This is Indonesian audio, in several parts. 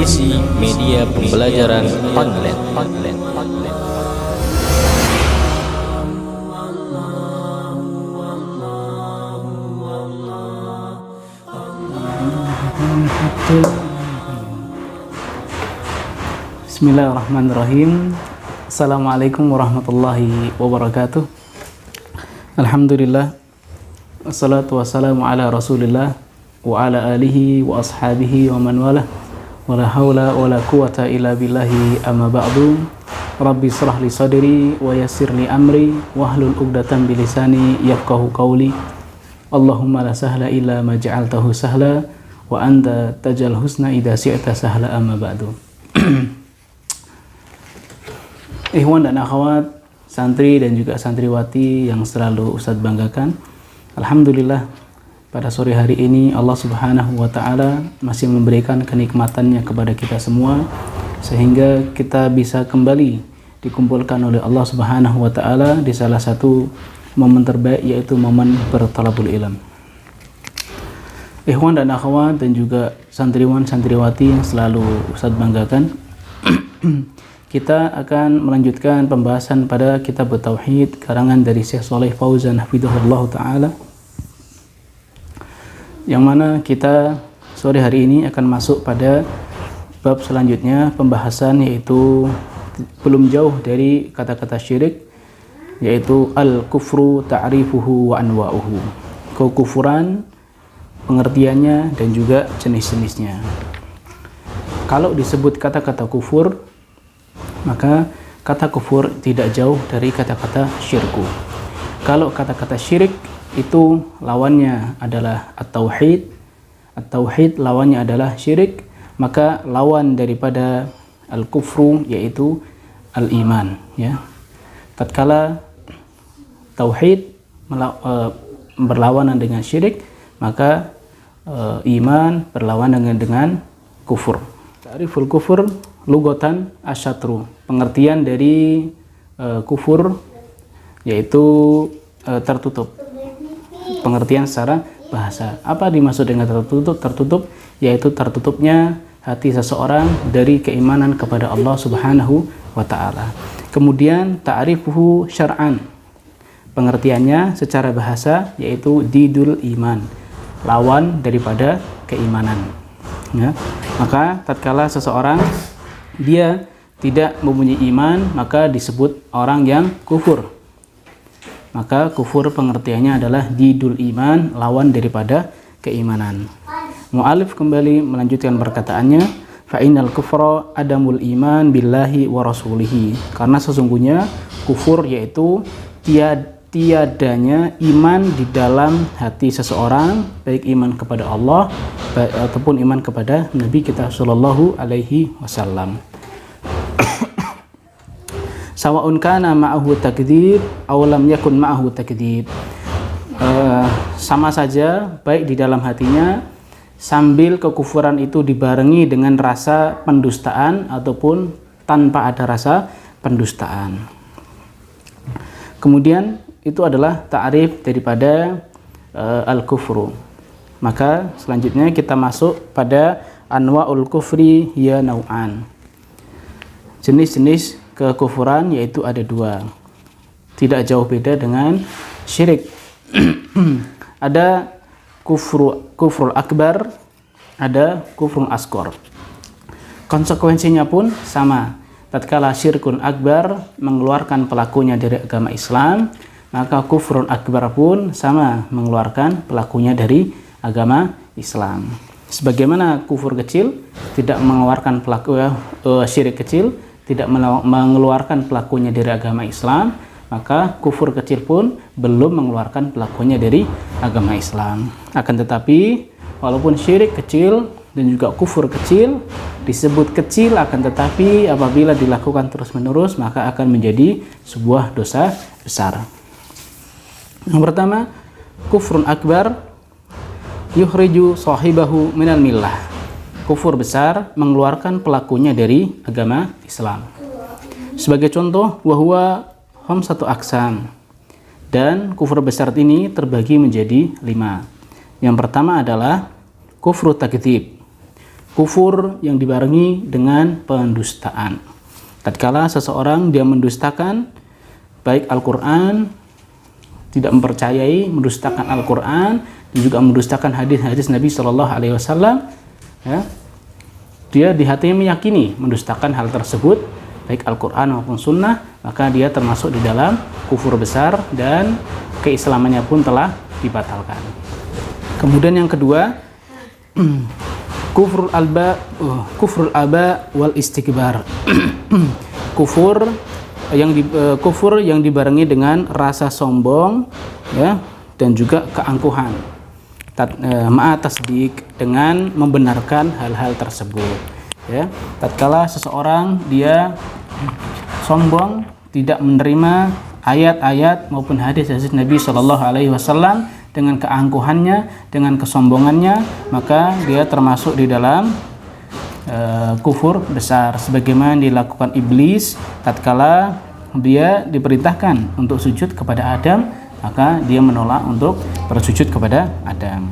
edisi media pembelajaran online. Bismillahirrahmanirrahim. Assalamualaikum warahmatullahi wabarakatuh. Alhamdulillah, wassalatu wassalamu ala rasulillah wa ala alihi wa ashabihi wa man walah, wa la hawla wa la quwata illa billahi, amma ba'du. Rabbi shrah li sadri wa yassir li amri wahlul 'uqdatam bi lisani yafqahu qawli. Allahumma la sahla illa ma ja'altahu sahla wa anta tajal husna idza syi'ta sahla, amma ba'du. Ikhwan dan akhwat, santri dan juga santriwati yang selalu Ustadz banggakan, alhamdulillah pada sore hari ini Allah Subhanahu wa taala masih memberikan kenikmatannya kepada kita semua sehingga kita bisa kembali dikumpulkan oleh Allah Subhanahu wa taala di salah satu momen terbaik, yaitu momen bertalabul ilm. Ikhwan dan akhwat dan juga santriwan santriwati yang selalu Ustadz banggakan, kita akan melanjutkan pembahasan pada kitab Tauhid karangan dari Syekh Shalih Fauzan hafizahullah taala, yang mana kita sore hari ini akan masuk pada bab selanjutnya pembahasan, yaitu belum jauh dari kata-kata syirik, yaitu al-kufru ta'rifuhu wa anwa'uhu, kekufuran, pengertiannya dan juga jenis-jenisnya. Kalau disebut kata-kata kufur, maka kata kufur tidak jauh dari kata-kata syirku. Kalau kata-kata syirik itu lawannya adalah at-tauhid, at-tauhid lawannya adalah syirik, maka lawan daripada al-kufru yaitu al-iman, ya. Tatkala tauhid berlawanan dengan syirik, maka iman berlawanan dengan kufur. Ta'riful kufur lugatan asyatru, pengertian dari kufur yaitu tertutup. Pengertian secara bahasa. Apa dimaksud dengan tertutup? Tertutup yaitu tertutupnya hati seseorang dari keimanan kepada Allah Subhanahu wa taala. Kemudian ta'rifuhu syar'an, pengertiannya secara bahasa yaitu didul iman, lawan daripada keimanan, ya. Maka tatkala seseorang dia tidak mempunyai iman, maka disebut orang yang kufur. Maka kufur pengertiannya adalah didul iman, lawan daripada keimanan. Mu'alif kembali melanjutkan perkataannya, fa innal kufra adamul iman billahi wa rasulihi, karena sesungguhnya kufur yaitu tiadanya iman di dalam hati seseorang, baik iman kepada Allah ataupun iman kepada Nabi kita sallallahu alaihi wasallam. Sawa'un kana ma'ahu takdzib aw lam yakun ma'ahu takdzib, sama saja baik di dalam hatinya sambil kekufuran itu dibarengi dengan rasa pendustaan ataupun tanpa ada rasa pendustaan. Kemudian itu adalah ta'rif daripada al-kufru. Maka selanjutnya kita masuk pada anwa'ul kufri ya nau'an. Jenis-jenis kekufuran yaitu ada dua, tidak jauh beda dengan syirik. Ada kufrul akbar, ada kufrul asghar. Konsekuensinya pun sama. Tatkala syirkun akbar mengeluarkan pelakunya dari agama Islam, maka kufrun akbar pun sama, mengeluarkan pelakunya dari agama Islam. Sebagaimana kufur kecil tidak mengeluarkan pelaku syirik kecil tidak mengeluarkan pelakunya dari agama Islam, maka kufur kecil pun belum mengeluarkan pelakunya dari agama Islam. Akan tetapi walaupun syirik kecil dan juga kufur kecil disebut kecil, akan tetapi apabila dilakukan terus-menerus maka akan menjadi sebuah dosa besar. Yang pertama, kufrun akbar yuhriju sahibahu minal millah. Kufur besar mengeluarkan pelakunya dari agama Islam. Sebagai contoh, wahwa khamsatu aqsam, dan kufur besar ini terbagi menjadi 5. Yang pertama adalah kufru takdzib. kufur yang dibarengi dengan pendustaan. Tatkala seseorang dia mendustakan baik Al-Qur'an, tidak mempercayai, mendustakan Al-Qur'an dan juga mendustakan hadis-hadis Nabi Shallallahu alaihi wasallam, ya. Dia di hatinya meyakini mendustakan hal tersebut baik Al-Qur'an maupun sunnah, maka dia termasuk di dalam kufur besar dan keislamannya pun telah dibatalkan. Kemudian yang kedua, kufrul aba wal istikbar. kufur yang dibarengi dengan rasa sombong, ya, dan juga keangkuhan. Ma'a tasdik, dengan membenarkan hal-hal tersebut, ya. Tatkala seseorang dia sombong, tidak menerima ayat-ayat maupun hadis-hadis Nabi Shallallahu alaihi wasallam, dengan keangkuhannya, dengan kesombongannya, maka dia termasuk di dalam kufur besar, sebagaimana dilakukan iblis tatkala dia diperintahkan untuk sujud kepada Adam, maka dia menolak untuk bersujud kepada Adam.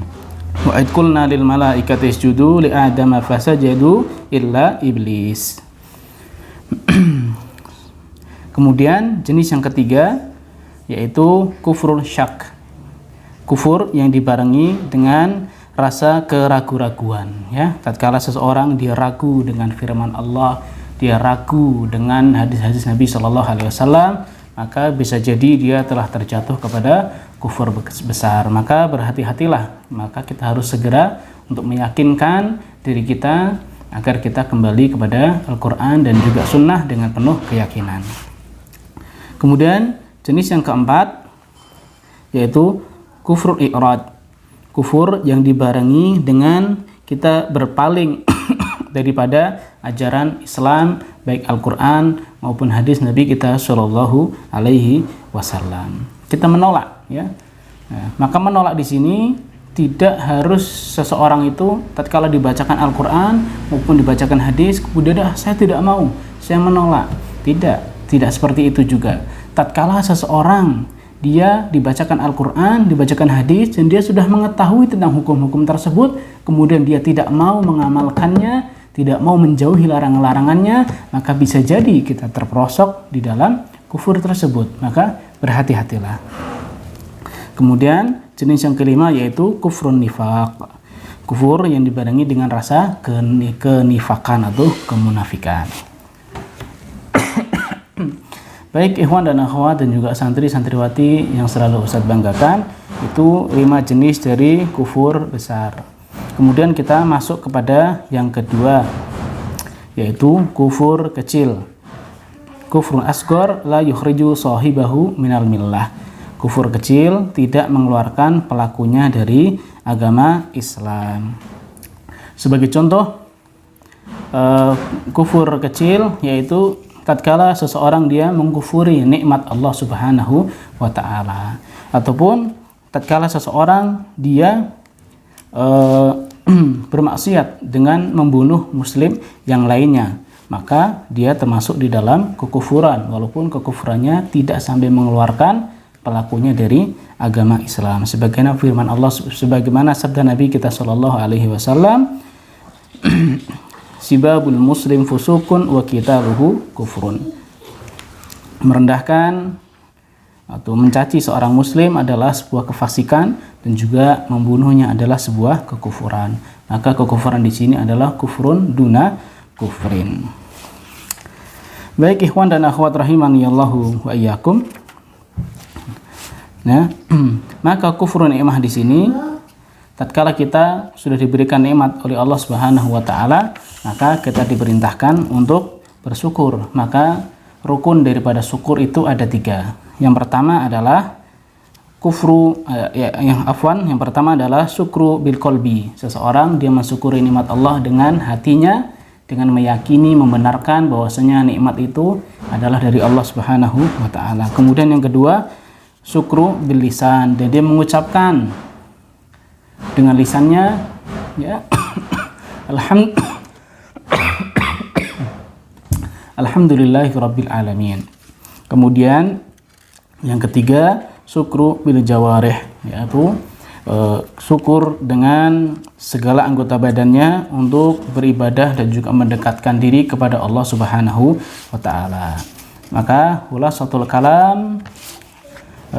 Wa id qulna lil malaikati isjudu li adama fasajadu illa iblis. Kemudian jenis yang ketiga yaitu kufrul syak. Kufur yang dibarengi dengan rasa keraguan-raguan, ya. Tatkala seseorang dia ragu dengan firman Allah, dia ragu dengan hadis-hadis Nabi Shallallahu alaihi wasallam, maka bisa jadi dia telah terjatuh kepada kufur besar. Maka berhati-hatilah, maka kita harus segera untuk meyakinkan diri kita agar kita kembali kepada Al-Quran dan juga Sunnah dengan penuh keyakinan. Kemudian jenis yang keempat yaitu kufrul i'rad. Kufur yang dibarengi dengan kita berpaling daripada ajaran Islam, baik Al-Quran maupun hadis Nabi kita Shallallahu alaihi wasallam. Kita menolak, ya. Nah, maka menolak di sini tidak harus seseorang itu tatkala dibacakan Al-Quran maupun dibacakan hadis kemudian saya tidak mau, saya menolak. Tidak seperti itu juga. Tatkala seseorang dia dibacakan Al-Quran, dibacakan hadis, dan dia sudah mengetahui tentang hukum-hukum tersebut, kemudian dia tidak mau mengamalkannya, tidak mau menjauhi larangan-larangannya, maka bisa jadi kita terperosok di dalam kufur tersebut. Maka berhati-hatilah. Kemudian jenis yang kelima yaitu kufrun nifaq. Kufur yang dibarengi dengan rasa kenifakan atau kemunafikan. Baik ikhwan dan akhwat dan juga santri-santriwati yang selalu Ustadz banggakan, itu 5 jenis dari kufur besar. Kemudian kita masuk kepada yang kedua yaitu kufur kecil. Kufrun asghar la yukhriju sahibahu minal millah. Kufur kecil tidak mengeluarkan pelakunya dari agama Islam. Sebagai contoh kufur kecil yaitu tatkala seseorang dia mengkufuri nikmat Allah Subhanahu wa taala, ataupun tatkala seseorang dia bermaksiat dengan membunuh muslim yang lainnya, maka dia termasuk di dalam kekufuran walaupun kekufurannya tidak sampai mengeluarkan pelakunya dari agama Islam. Sebagaimana firman Allah, sebagaimana sabda Nabi kita Shallallahu alaihi wasallam, sibabul muslim fusukun wa qitaluhu kufrun. Merendahkan atau mencaci seorang muslim adalah sebuah kefasikan dan juga membunuhnya adalah sebuah kekufuran. Maka kekufuran di sini adalah kufrun duna kufrin. Baik ikhwan dan akhwat rahimani Allahu wa iyyakum. Nah, maka kufrun nikmah di sini tatkala kita sudah diberikan nikmat oleh Allah Subhanahu wa taala, maka kita diperintahkan untuk bersyukur. Maka rukun daripada syukur itu ada 3. Yang pertama adalah yang pertama adalah syukru bil qalbi. Seseorang dia mensyukuri nikmat Allah dengan hatinya, dengan meyakini, membenarkan bahwasanya nikmat itu adalah dari Allah Subhanahu wa taala. Kemudian yang kedua, syukru bil lisan. Dan dia mengucapkan dengan lisannya, ya, alhamdulillahirabbil alamin. Kemudian yang ketiga, syukru bil jawarih, yaitu syukur dengan segala anggota badannya untuk beribadah dan juga mendekatkan diri kepada Allah Subhanahu wa taala. Maka khulasatul kalam,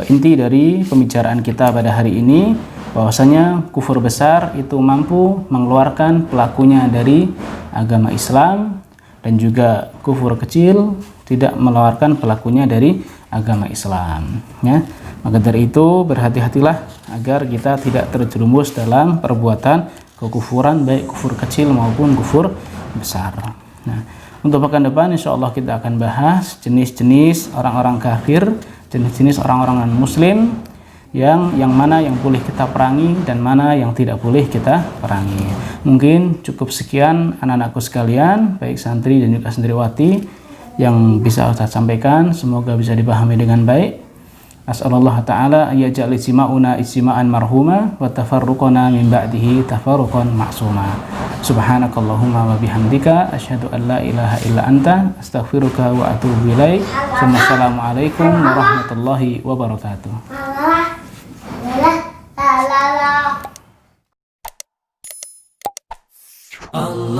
inti dari pembicaraan kita pada hari ini bahwasanya kufur besar itu mampu mengeluarkan pelakunya dari agama Islam, dan juga kufur kecil tidak mengeluarkan pelakunya dari agama Islam, ya. Maka dari itu berhati-hatilah agar kita tidak terjerumus dalam perbuatan kekufuran, baik kufur kecil maupun kufur besar. Nah, untuk pekan depan insya Allah kita akan bahas jenis-jenis orang-orang kafir, jenis-jenis orang-orang non-muslim, yang mana yang boleh kita perangi dan mana yang tidak boleh kita perangi. Mungkin cukup sekian anak-anakku sekalian, baik santri dan juga santriwati, yang bisa Ustaz sampaikan. Semoga bisa dipahami dengan baik. As'alullah ta'ala ayyaj'al ijtima'una ijtima'an marhuma wa tafarruqana min ba'dihi tafarruqan ma'suma. Subhanakallahumma wa bihamdika asyhadu an la ilaha illa anta astaghfiruka wa atubu ilaik. Wassalamualaikum warahmatullahi wabarakatuh.